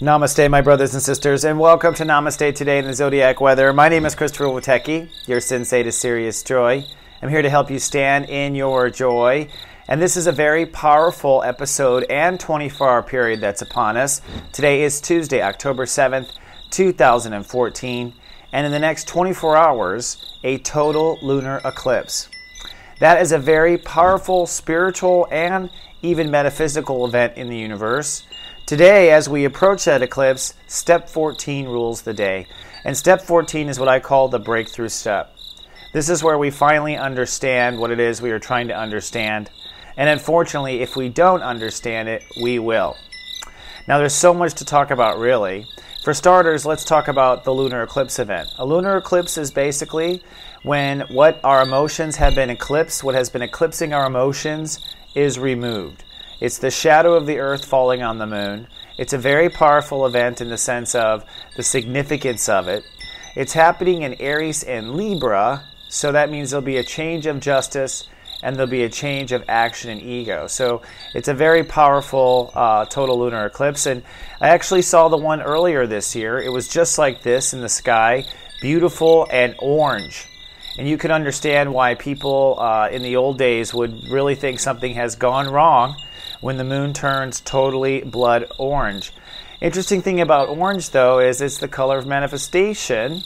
Namaste, my brothers and sisters, and welcome to Namaste Today in the Zodiac Weather. My name is Stepº14, your sensei to Sirius joy. I'm here to help you stand in your joy. And this is a very powerful episode and 24-hour period that's upon us. Today is Tuesday, October 7th, 2014. And in the next 24 hours, a total lunar eclipse. That is a very powerful spiritual and even metaphysical event in the universe. Today, as we approach that eclipse, step 14 rules the day. And step 14 is what I call the breakthrough step. This is where we finally understand what it is we are trying to understand. And unfortunately, if we don't understand it, we will. Now, there's so much to talk about, really. For starters, let's talk about the lunar eclipse event. A lunar eclipse is basically when what our emotions have been eclipsed, what has been eclipsing our emotions, is removed. It's the shadow of the earth falling on the moon. It's a very powerful event in the sense of the significance of it. It's happening in Aries and Libra, so that means there'll be a change of justice and there'll be a change of action and ego. So it's a very powerful total lunar eclipse. And I actually saw the one earlier this year. It was just like this in the sky, beautiful and orange. And you can understand why people in the old days would really think something has gone wrong when the moon turns totally blood orange. Interesting thing about orange, though, is it's the color of manifestation.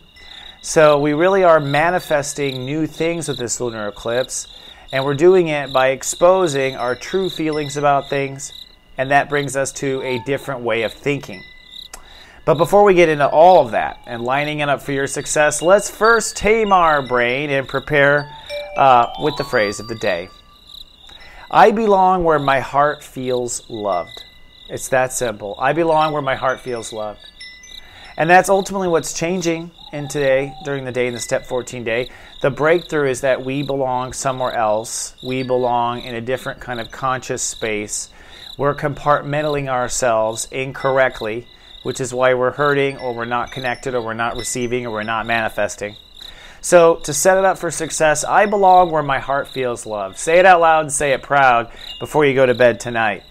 So we really are manifesting new things with this lunar eclipse, and we're doing it by exposing our true feelings about things, and that brings us to a different way of thinking. But before we get into all of that and lining it up for your success, let's first tame our brain and prepare with the phrase of the day. I belong where my heart feels loved. It's that simple. I belong where my heart feels loved. And that's ultimately what's changing in today, during the day, in the step 14 day. The breakthrough is that we belong somewhere else. We belong in a different kind of conscious space. We're compartmentalizing ourselves incorrectly, which is why we're hurting, or we're not connected, or we're not receiving, or we're not manifesting. So to set it up for success, I belong where my heart feels loved. Say it out loud and say it proud before you go to bed tonight.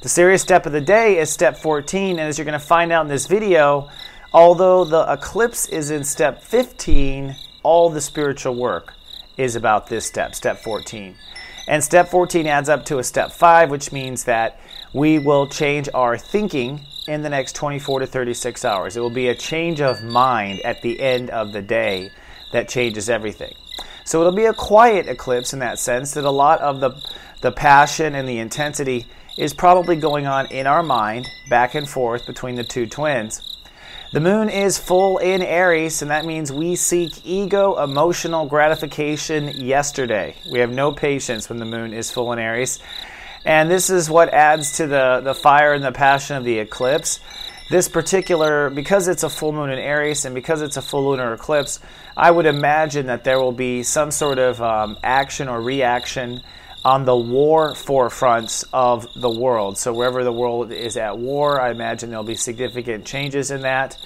The serious step of the day is step 14, and as you're going to find out in this video, although the eclipse is in step 15, all the spiritual work is about this step, step 14. And step 14 adds up to a step 5, which means that we will change our thinking in the next 24 to 36 hours. It will be a change of mind at the end of the day that changes everything. So it'll be a quiet eclipse in that sense, that a lot of the passion and the intensity is probably going on in our mind, back and forth between the two twins. The moon is full in Aries, and that means we seek ego, emotional gratification yesterday. We have no patience when the moon is full in Aries. And this is what adds to the fire and the passion of the eclipse. This particular, because it's a full moon in Aries and because it's a full lunar eclipse, I would imagine that there will be some sort of action or reaction on the war forefronts of the world. So wherever the world is at war, I imagine there'll be significant changes in that.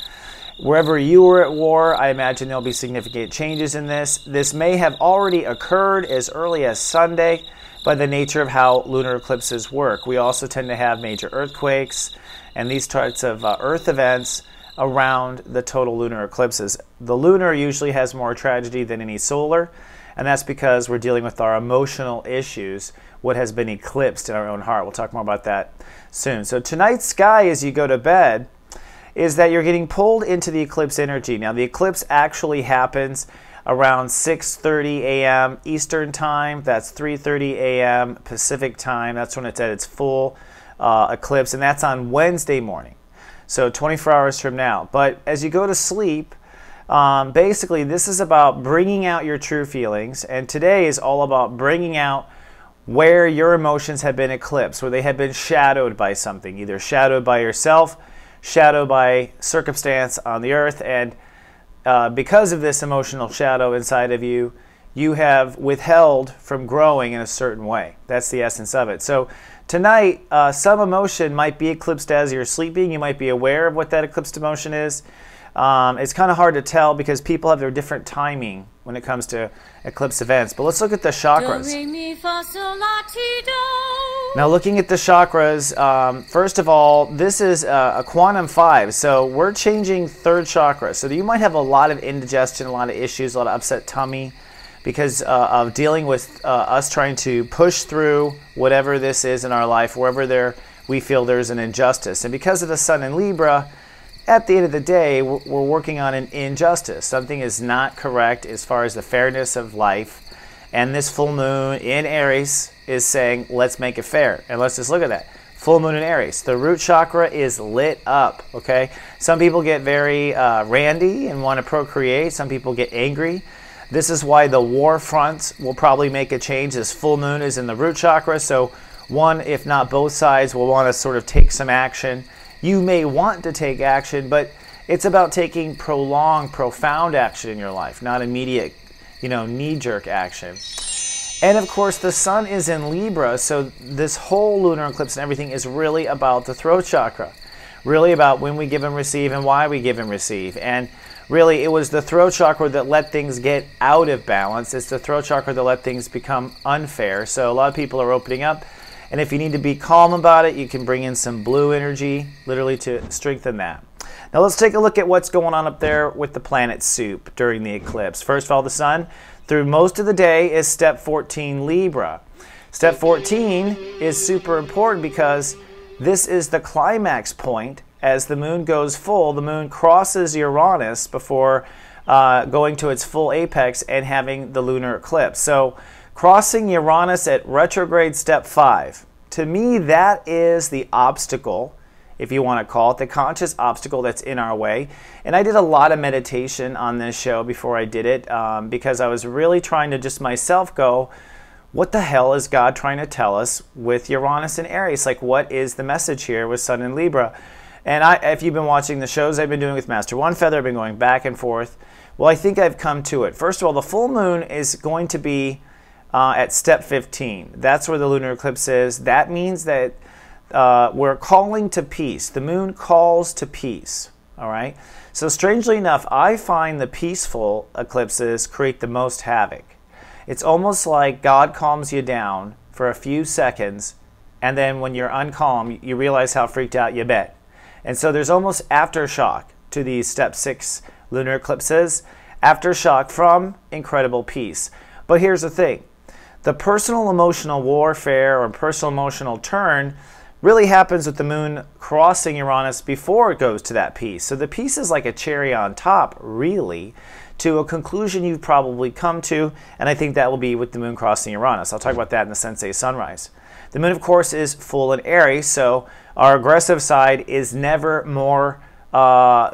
Wherever you are at war, I imagine there'll be significant changes in this. This may have already occurred as early as Sunday by the nature of how lunar eclipses work. We also tend to have major earthquakes and these types of earth events around the total lunar eclipses. The lunar usually has more tragedy than any solar, and that's because we're dealing with our emotional issues, what has been eclipsed in our own heart. We'll talk more about that soon. So tonight's sky as you go to bed is that you're getting pulled into the eclipse energy. Now the eclipse actually happens around 6:30 a.m. Eastern Time. That's 3:30 a.m. Pacific Time. That's when it's at its full eclipse, and that's on Wednesday morning. So 24 hours from now. But as you go to sleep, basically this is about bringing out your true feelings, and today is all about bringing out where your emotions have been eclipsed, where they have been shadowed by something, either shadowed by yourself, shadowed by circumstance on the earth, and because of this emotional shadow inside of you, you have withheld from growing in a certain way. That's the essence of it. So tonight, some emotion might be eclipsed as you're sleeping. You might be aware of what that eclipsed emotion is. It's kind of hard to tell because people have their different timing when it comes to eclipse events. But let's look at the chakras. Now looking at the chakras, first of all, this is a quantum 5, so we're changing third chakra. So you might have a lot of indigestion, a lot of issues, a lot of upset tummy because of dealing with us trying to push through whatever this is in our life, wherever we feel there's an injustice. And because of the sun in Libra, at the end of the day, we're working on an injustice. Something is not correct as far as the fairness of life. And this full moon in Aries is saying, let's make it fair. And let's just look at that. Full moon in Aries. The root chakra is lit up, okay? Some people get very randy and want to procreate. Some people get angry. This is why the war front will probably make a change. This full moon is in the root chakra. So one, if not both sides, will want to sort of take some action. You may want to take action, but it's about taking prolonged, profound action in your life, not immediate, knee-jerk action. And of course, the sun is in Libra, so this whole lunar eclipse and everything is really about the throat chakra, really about when we give and receive and why we give and receive. And really, it was the throat chakra that let things get out of balance. It's the throat chakra that let things become unfair. So a lot of people are opening up. And if you need to be calm about it, you can bring in some blue energy, literally to strengthen that. Now let's take a look at what's going on up there with the planet soup during the eclipse. First of all, the sun, through most of the day, is step 14 Libra. Step 14 is super important because this is the climax point. As the moon goes full, the moon crosses Uranus before going to its full apex and having the lunar eclipse. So crossing Uranus at retrograde step 5. To me, that is the obstacle, if you want to call it, the conscious obstacle that's in our way. And I did a lot of meditation on this show before I did it because I was really trying to just myself go, what the hell is God trying to tell us with Uranus and Aries? Like, what is the message here with Sun in Libra? And if you've been watching the shows I've been doing with Master One Feather, I've been going back and forth. Well, I think I've come to it. First of all, the full moon is going to be at step 15. That's where the lunar eclipse is. That means that we're calling to peace. The moon calls to peace. All right. So strangely enough, I find the peaceful eclipses create the most havoc. It's almost like God calms you down for a few seconds, and then when you're uncalm, you realize how freaked out you've been. And so there's almost aftershock to these step 6 lunar eclipses, aftershock from incredible peace. But here's the thing. The personal emotional warfare or personal emotional turn really happens with the moon crossing Uranus before it goes to that peace. So the peace is like a cherry on top, really, to a conclusion you've probably come to, and I think that will be with the moon crossing Uranus. I'll talk about that in the Sensei Sunrise. The moon, of course, is full in Aries, so our aggressive side is never more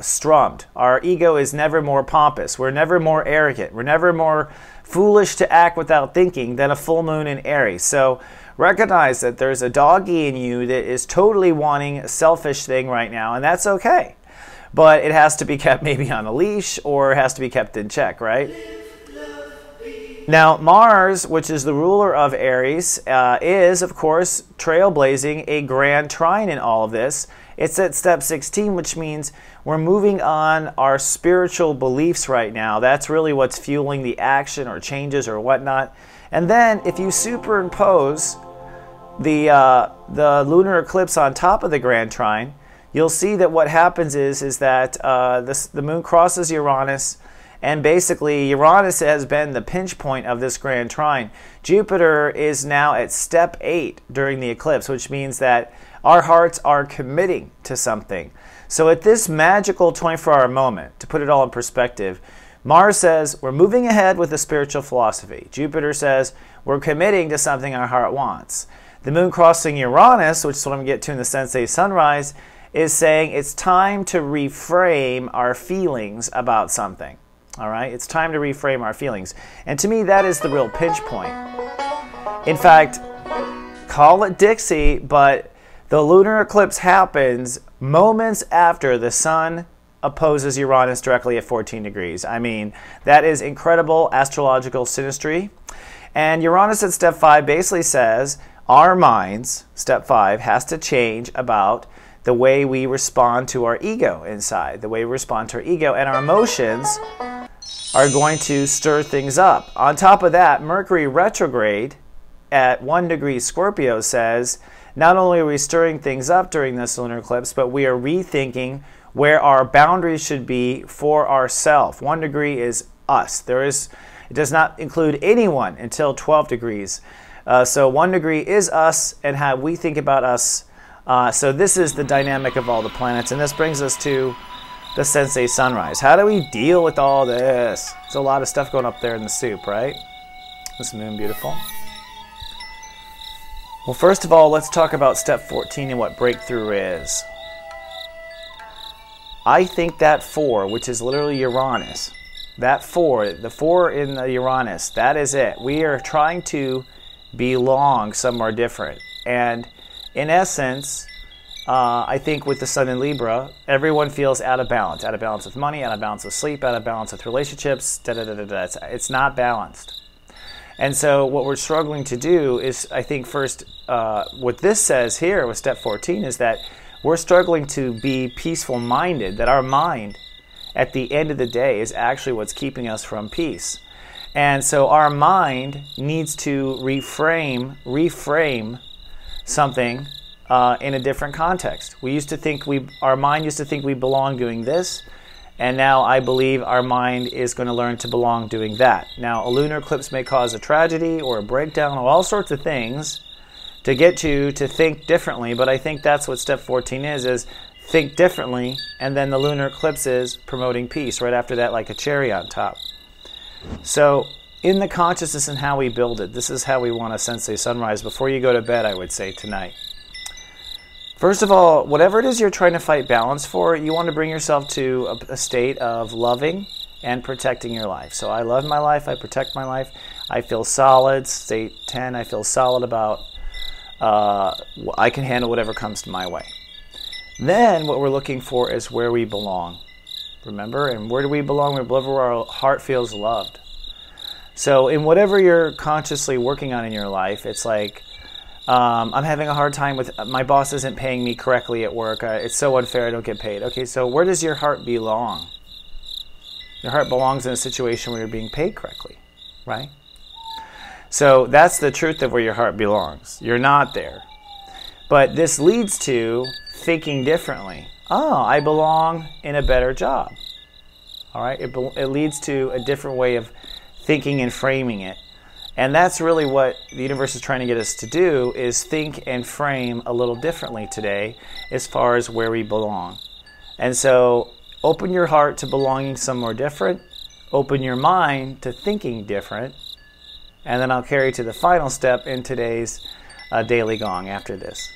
strummed. Our ego is never more pompous. We're never more arrogant. We're never more foolish to act without thinking than a full moon in Aries. So recognize that there's a doggy in you that is totally wanting a selfish thing right now, and that's okay. But it has to be kept maybe on a leash or it has to be kept in check, right? Now, Mars, which is the ruler of Aries, is, of course, trailblazing a grand trine in all of this. It's at step 16, which means we're moving on our spiritual beliefs right now. That's really what's fueling the action or changes or whatnot. And then if you superimpose the lunar eclipse on top of the grand trine, you'll see that what happens is that the moon crosses Uranus, and basically Uranus has been the pinch point of this grand trine. Jupiter is now at step 8 during the eclipse, which means that our hearts are committing to something. So at this magical 24-hour moment, to put it all in perspective, Mars says we're moving ahead with the spiritual philosophy. Jupiter says we're committing to something our heart wants. The moon crossing Uranus, which is what I'm going to get to in the Sensei Sunrise, is saying it's time to reframe our feelings about something. All right? It's time to reframe our feelings. And to me, that is the real pinch point. In fact, call it Dixie, but the lunar eclipse happens moments after the sun opposes Uranus directly at 14 degrees. I mean, that is incredible astrological synastry. And Uranus at step 5 basically says our minds, step 5, has to change about the way we respond to our ego inside, the way we respond to our ego, and our emotions are going to stir things up. On top of that, Mercury retrograde at 1 degree Scorpio says, not only are we stirring things up during this lunar eclipse, but we are rethinking where our boundaries should be for ourselves. 1 degree is us. It does not include anyone until 12 degrees. So 1 degree is us and how we think about us. So this is the dynamic of all the planets, and this brings us to the Sensei sunrise. How do we deal with all this? There's a lot of stuff going up there in the soup, right? This moon beautiful. Well, first of all, let's talk about step 14 and what breakthrough is. I think that 4, which is literally Uranus, that 4, the 4 in the Uranus, that is it. We are trying to belong somewhere different. And in essence, I think with the Sun in Libra, everyone feels out of balance with money, out of balance with sleep, out of balance with relationships, It's not balanced. And so what we're struggling to do is, I think first, what this says here with step 14 is that we're struggling to be peaceful minded, that our mind at the end of the day is actually what's keeping us from peace. And so our mind needs to reframe something in a different context. Our mind used to think we belong doing this, and now I believe our mind is going to learn to belong doing that. Now, a lunar eclipse may cause a tragedy or a breakdown or all sorts of things to get you to think differently, but I think that's what step 14 is think differently, and then the lunar eclipse is promoting peace right after that, like a cherry on top. So in the consciousness and how we build it, this is how we want a Sensei sunrise before you go to bed, I would say, tonight. First of all, whatever it is you're trying to fight balance for, you want to bring yourself to a state of loving and protecting your life. So I love my life, I protect my life, I feel solid, state 10, I feel solid about I can handle whatever comes to my way. Then what we're looking for is where we belong. Remember, and where do we belong? We belong where our heart feels loved. So in whatever you're consciously working on in your life, it's like, I'm having a hard time with, my boss isn't paying me correctly at work. It's so unfair, I don't get paid. Okay, so where does your heart belong? Your heart belongs in a situation where you're being paid correctly, right? So that's the truth of where your heart belongs. You're not there. But this leads to thinking differently. Oh, I belong in a better job. All right, it leads to a different way of thinking and framing it. And that's really what the universe is trying to get us to do, is think and frame a little differently today as far as where we belong. And so open your heart to belonging somewhere different. Open your mind to thinking different. And then I'll carry to the final step in today's daily gong after this.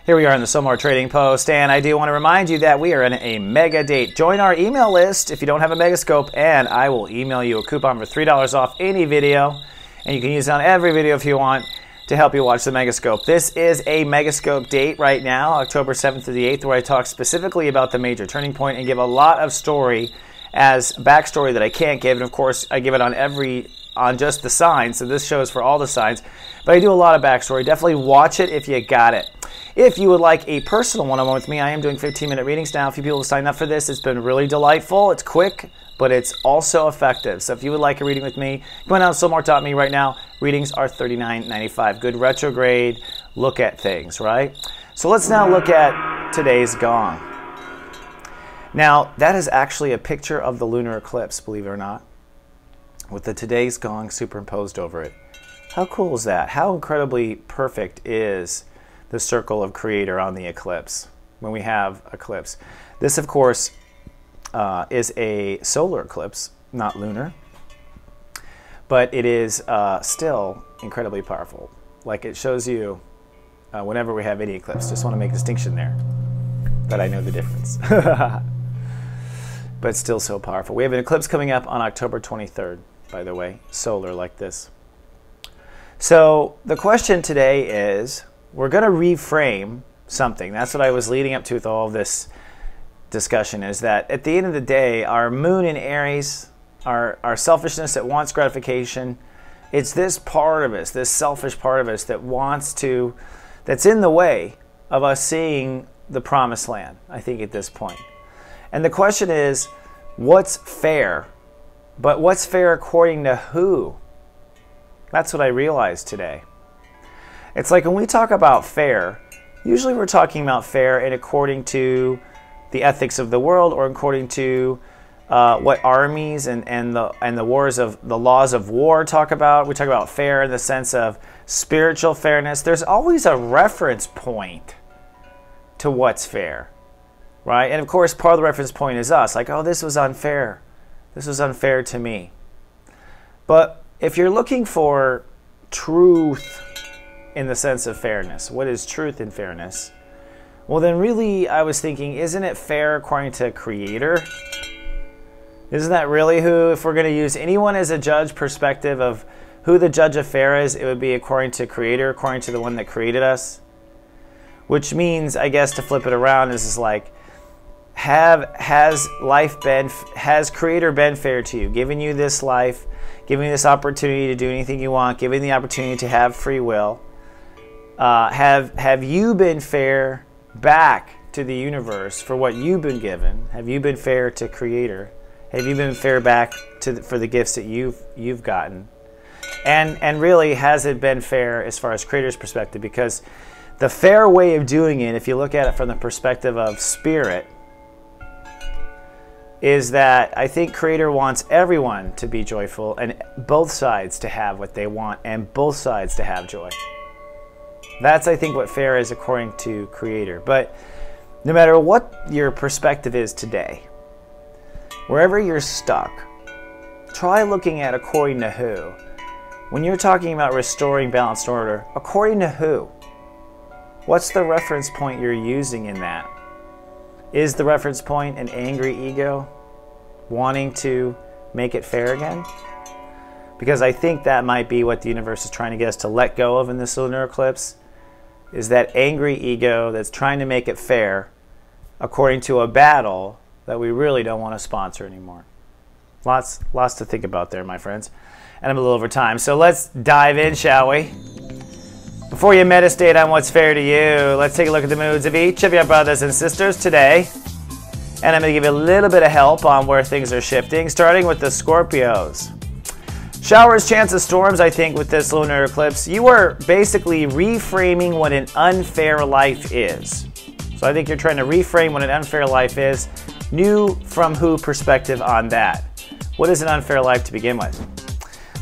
Here we are in the Somar Trading Post, and I do want to remind you that we are in a mega date. Join our email list if you don't have a Megascope, and I will email you a coupon for $3 off any video, and you can use it on every video if you want to help you watch the Megascope. This is a Megascope date right now, October 7th to the 8th, where I talk specifically about the major turning point and give a lot of story as backstory that I can't give, and of course I give it on just the signs, so this shows for all the signs, but I do a lot of backstory. Definitely watch it if you got it. If you would like a personal one-on-one with me, I am doing 15-minute readings now. A few people have signed up for this. It's been really delightful. It's quick, but it's also effective. So if you would like a reading with me, go on to somar.me right now. Readings are $39.95. Good retrograde look at things, right? So let's now look at today's gong. Now, that is actually a picture of the lunar eclipse, believe it or not, with the today's gong superimposed over it. How cool is that? How incredibly perfect is the circle of creator on the eclipse when we have eclipse? This, of course, is a solar eclipse, not lunar, but it is still incredibly powerful. Like it shows you whenever we have any eclipse. Just want to make a distinction there, that I know the difference. But still so powerful. We have an eclipse coming up on October 23rd, by the way, solar like this. So the question today is, we're going to reframe something. That's what I was leading up to with all of this discussion, is that at the end of the day, our moon in Aries, our selfishness that wants gratification, it's this part of us, this selfish part of us that's in the way of us seeing the promised land, I think, at this point. And the question is, what's fair? But what's fair according to who? That's what I realized today. It's like when we talk about fair, usually we're talking about fair and according to the ethics of the world, or according to what armies and the wars of the laws of war talk about. We talk about fair in the sense of spiritual fairness. There's always a reference point to what's fair, right? And of course, part of the reference point is us, like, oh, this was unfair. This was unfair to me. But if you're looking for truth in the sense of fairness, what is truth in fairness? Well, then really, I was thinking, isn't it fair according to Creator? Isn't that really who, if we're going to use anyone as a judge perspective of who the judge of fair is, it would be according to Creator, according to the one that created us? Which means, I guess, to flip it around, is like, has Creator been fair to you? Giving you this life, giving you this opportunity to do anything you want, giving the opportunity to have free will. Have you been fair back to the universe for what you've been given? Have you been fair to Creator? Have you been fair back for the gifts that you've gotten? And really, has it been fair as far as Creator's perspective? Because the fair way of doing it, if you look at it from the perspective of spirit, is that I think Creator wants everyone to be joyful and both sides to have what they want and both sides to have joy. That's, I think, what fair is according to Creator. But no matter what your perspective is today, wherever you're stuck, try looking at according to who. When you're talking about restoring balanced order, according to who? What's the reference point you're using in that? Is the reference point an angry ego wanting to make it fair again? Because I think that might be what the universe is trying to get us to let go of in this lunar eclipse, is that angry ego that's trying to make it fair according to a battle that we really don't want to sponsor anymore. Lots to think about there, my friends. And I'm a little over time, so let's dive in, shall we? Before you meditate on what's fair to you, let's take a look at the moods of each of your brothers and sisters today. And I'm going to give you a little bit of help on where things are shifting, starting with the Scorpios. Showers, chance of storms, I think, with this lunar eclipse. You are basically reframing what an unfair life is. So I think you're trying to reframe what an unfair life is. New from who perspective on that. What is an unfair life to begin with?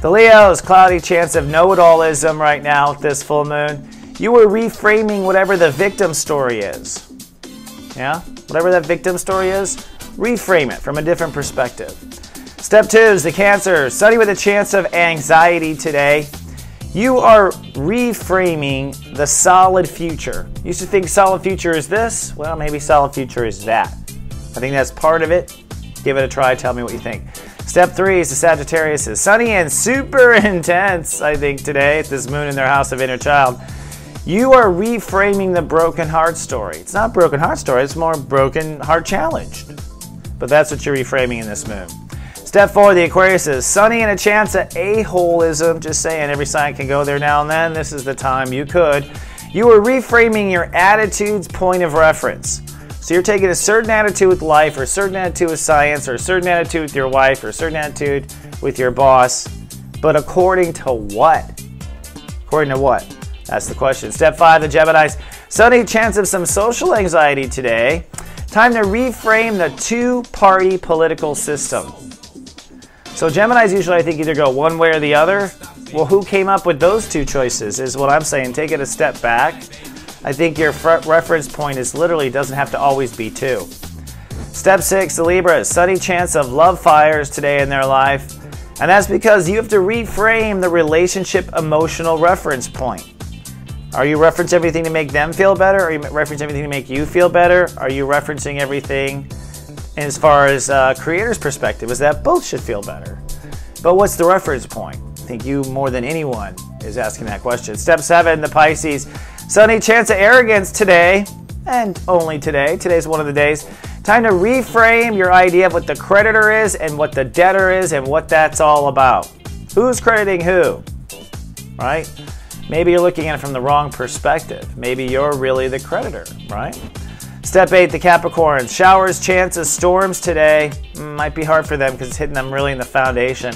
The Leos, cloudy chance of know-it-allism right now with this full moon. You are reframing whatever the victim story is. Yeah? Whatever that victim story is, reframe it from a different perspective. Step 2 is the Cancer, sunny with a chance of anxiety today. You are reframing the solid future. You used to think solid future is this. Well, maybe solid future is that. I think that's part of it. Give it a try. Tell me what you think. Step 3 is the Sagittarius, is sunny and super intense, I think, today. This moon in their house of inner child. You are reframing the broken heart story. It's not a broken heart story. It's more broken heart challenge. But that's what you're reframing in this moon. Step 4, the Aquarius, is sunny and a chance at a-holism. Just saying, every sign can go there now and then. This is the time you could. You are reframing your attitude's point of reference. So you're taking a certain attitude with life, or a certain attitude with science, or a certain attitude with your wife, or a certain attitude with your boss. But according to what? According to what? That's the question. Step 5, the Geminis, sunny chance of some social anxiety today. Time to reframe the two-party political system. So Geminis usually, I think, either go one way or the other. Well, who came up with those two choices is what I'm saying. Take it a step back. I think your reference point is literally doesn't have to always be two. Step 6, the Libras, sunny chance of love fires today in their life. And that's because you have to reframe the relationship emotional reference point. Are you referencing everything to make them feel better? Are you referencing everything to make you feel better? Are you referencing everything as far as Creator's perspective is that both should feel better? But what's the reference point? I think you more than anyone is asking that question. Step 7, the Pisces, sunny chance of arrogance today. and only today. Today's one of the days. Time to reframe your idea of what the creditor is and what the debtor is and what that's all about. Who's crediting who, right? Maybe you're looking at it from the wrong perspective. Maybe you're really the creditor, right? Step 8, the Capricorns. Showers, chances, storms today. Might be hard for them because it's hitting them really in the foundation.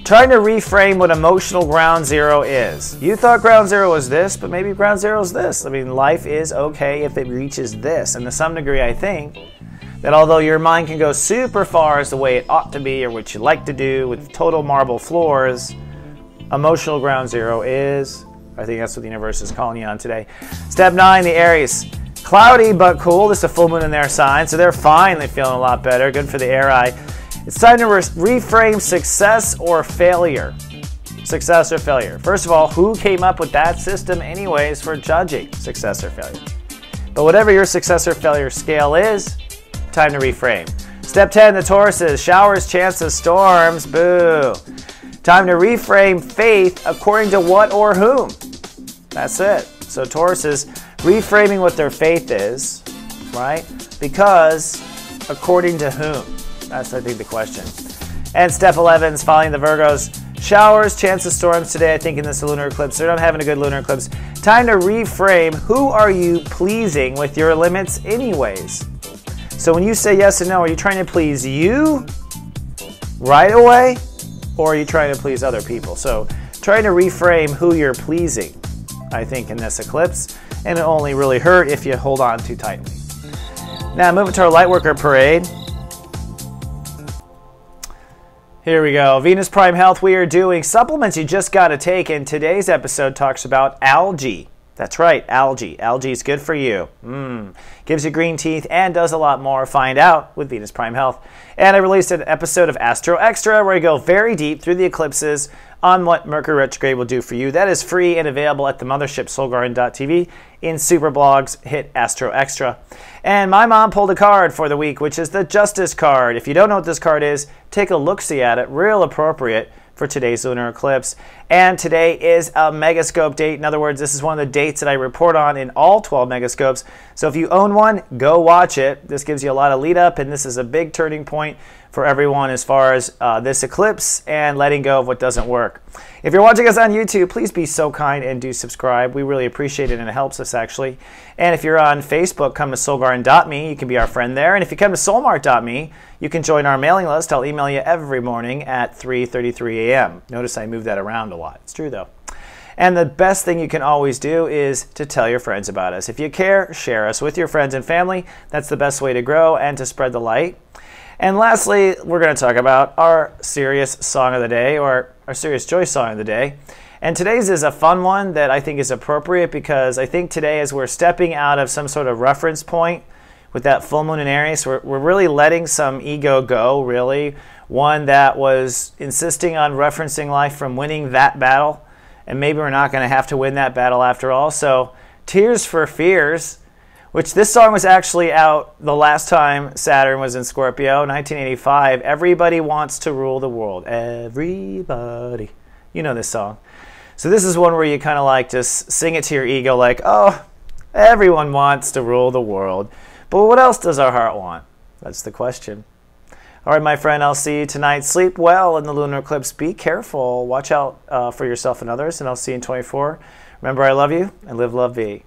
Trying to reframe what emotional ground zero is. You thought ground zero was this, but maybe ground zero is this. I mean, life is okay if it reaches this. And to some degree, I think that although your mind can go super far as the way it ought to be or what you like to do with total marble floors, emotional ground zero is, I think that's what the universe is calling you on today. Step 9, the Aries. Cloudy but cool. This is a full moon in their sign, so they're finally feeling a lot better. Good for the air eye. It's time to reframe success or failure. Success or failure. First of all, who came up with that system anyways for judging success or failure? But whatever your success or failure scale is, time to reframe. Step 10, the Tauruses. Showers, chances, storms. Boo. Time to reframe faith according to what or whom. That's it. So Tauruses, reframing what their faith is, right? Because according to whom? That's, I think, the question. And step 11 is following the Virgos. Showers, chances, storms today, I think, in this lunar eclipse. They're not having a good lunar eclipse. Time to reframe who are you pleasing with your limits anyways. So when you say yes and no, are you trying to please you right away? Or are you trying to please other people? So trying to reframe who you're pleasing, I think, in this eclipse. And it only really hurt if you hold on too tightly. Now moving to our Lightworker parade. Here we go. Venus Prime Health, we are doing supplements you just got to take. And today's episode talks about algae. That's right, algae. Algae is good for you. Gives you green teeth and does a lot more. Find out with Venus Prime Health. And I released an episode of Astro Extra where I go very deep through the eclipses on what Mercury retrograde will do for you. That is free and available at the mothership soulgarden.tv. In super blogs, hit Astro Extra. And my mom pulled a card for the week, which is the Justice card. If you don't know what this card is, take a look-see at it. Real appropriate for today's lunar eclipse. And today is a megascope date. In other words, this is one of the dates that I report on in all 12 megascopes. So if you own one, go watch it. This gives you a lot of lead up, and this is a big turning point for everyone as far as this eclipse and letting go of what doesn't work. If you're watching us on YouTube, please be so kind and do subscribe. We really appreciate it, and it helps us actually. And if you're on Facebook, come to soulgarden.me. You can be our friend there. And if you come to soulmart.me, you can join our mailing list. I'll email you every morning at 3:33 a.m. Notice I move that around a lot. It's true though. And the best thing you can always do is to tell your friends about us. If you care, share us with your friends and family. That's the best way to grow and to spread the light. And lastly, we're going to talk about our Sirius song of the day, or our Sirius Joy song of the day. And today's is a fun one that I think is appropriate because I think today, as we're stepping out of some sort of reference point with that full moon in Aries, we're really letting some ego go, really. One that was insisting on referencing life from winning that battle. And maybe we're not going to have to win that battle after all. So Tears for Fears, which this song was actually out the last time Saturn was in Scorpio, 1985. Everybody wants to rule the world. Everybody. You know this song. So this is one where you kind of like just sing it to your ego like, oh, everyone wants to rule the world. But what else does our heart want? That's the question. All right, my friend, I'll see you tonight. Sleep well in the lunar eclipse. Be careful. Watch out for yourself and others, and I'll see you in 24. Remember, I love you, and live, love, be.